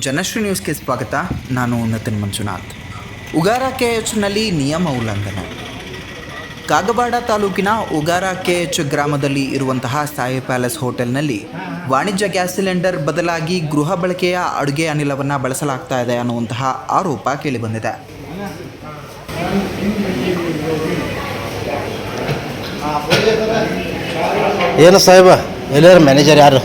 ಜನಶ್ರೀ ನ್ಯೂಸ್ಗೆ ಸ್ವಾಗತ. ನಾನು ನತನ್ ಮಂಜುನಾಥ್. ಉಗಾರ ಕೆಎಚ್ನಲ್ಲಿ ನಿಯಮ ಉಲ್ಲಂಘನೆ. ಕಾಗವಾಡ ತಾಲೂಕಿನ ಉಗಾರ ಕೆಎಚ್ ಗ್ರಾಮದಲ್ಲಿ ಇರುವಂತಹ ಸಾಯಿ ಪ್ಯಾಲೇಸ್ ಹೋಟೆಲ್ನಲ್ಲಿ ವಾಣಿಜ್ಯ ಗ್ಯಾಸ್ ಸಿಲಿಂಡರ್ ಬದಲಾಗಿ ಗೃಹ ಬಳಕೆಯ ಅಡುಗೆ ಅನಿಲವನ್ನು ಬಳಸಲಾಗ್ತಾ ಇದೆ ಅನ್ನುವಂತಹ ಆರೋಪ ಕೇಳಿಬಂದಿದೆ. ಏನು ಸಾಹೇಬ, ಎಲ್ಲರ ಮ್ಯಾನೇಜರ್ ಯಾರು?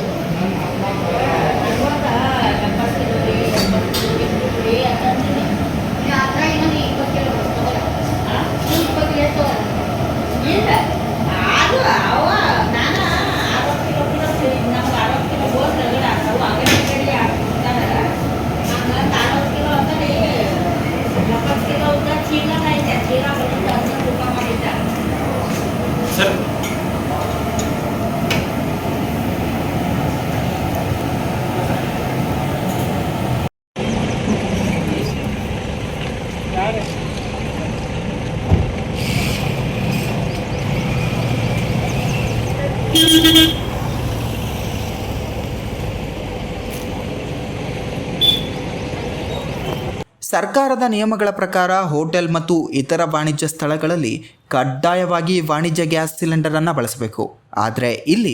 ಸರ್ಕಾರದ ನಿಯಮಗಳ ಪ್ರಕಾರ ಹೋಟೆಲ್ ಮತ್ತು ಇತರ ವಾಣಿಜ್ಯ ಸ್ಥಳಗಳಲ್ಲಿ ಕಡ್ಡಾಯವಾಗಿ ವಾಣಿಜ್ಯ ಗ್ಯಾಸ್ ಸಿಲಿಂಡರನ್ನು ಬಳಸಬೇಕು. ಆದರೆ ಇಲ್ಲಿ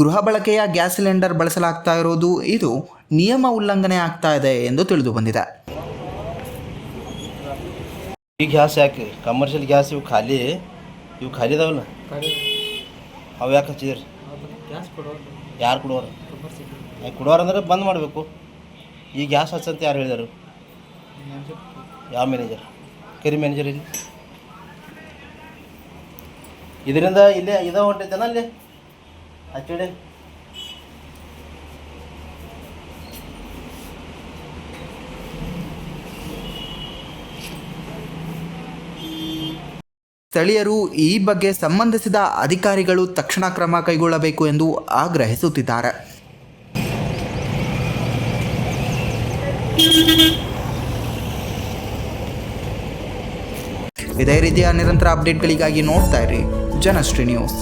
ಗೃಹ ಬಳಕೆಯ ಗ್ಯಾಸ್ ಸಿಲಿಂಡರ್ ಬಳಸಲಾಗ್ತಾ ಇರೋದು ಇದು ನಿಯಮ ಉಲ್ಲಂಘನೆ ಆಗ್ತಾ ಇದೆ ಎಂದು ತಿಳಿದು ಬಂದಿದೆ. ಈ ಗ್ಯಾಸ್ ಯಾಕೆ ಕಮರ್ಷಿಯಲ್ ಗ್ಯಾಸ್ ಇವು ಖಾಲಿ ಇದಾವಲ್ಲ, ಅವು ಯಾಕೆ ಹಚ್ಚಿದ್ರಿ? ಯಾರು ಕೊಡೋರು? ಕೊಡೋರು ಅಂದ್ರೆ ಬಂದ್ ಮಾಡಬೇಕು. ಈ ಗ್ಯಾಸ್ ಹಚ್ಚಂತ ಯಾರು ಹೇಳಿದರು? ಯಾವ ಮ್ಯಾನೇಜರ್? ಕರಿ ಮ್ಯಾನೇಜರ್ ಇಲ್ಲಿ ಇದರಿಂದ ಇಲ್ಲೇ ಹೊಂಟೈತೇನ ಅಲ್ಲಿ ಹಚ್ಚಿಡೆ? ಸ್ಥಳೀಯರು ಈ ಬಗ್ಗೆ ಸಂಬಂಧಿಸಿದ ಅಧಿಕಾರಿಗಳು ತಕ್ಷಣ ಕ್ರಮ ಕೈಗೊಳ್ಳಬೇಕು ಎಂದು ಆಗ್ರಹಿಸುತ್ತಿದ್ದಾರೆ. ಇದೇ ರೀತಿಯ ನಿರಂತರ ಅಪ್ಡೇಟ್ಗಳಿಗಾಗಿ ನೋಡ್ತಾ ಇರಿ ಜನಶ್ರೀ ನ್ಯೂಸ್.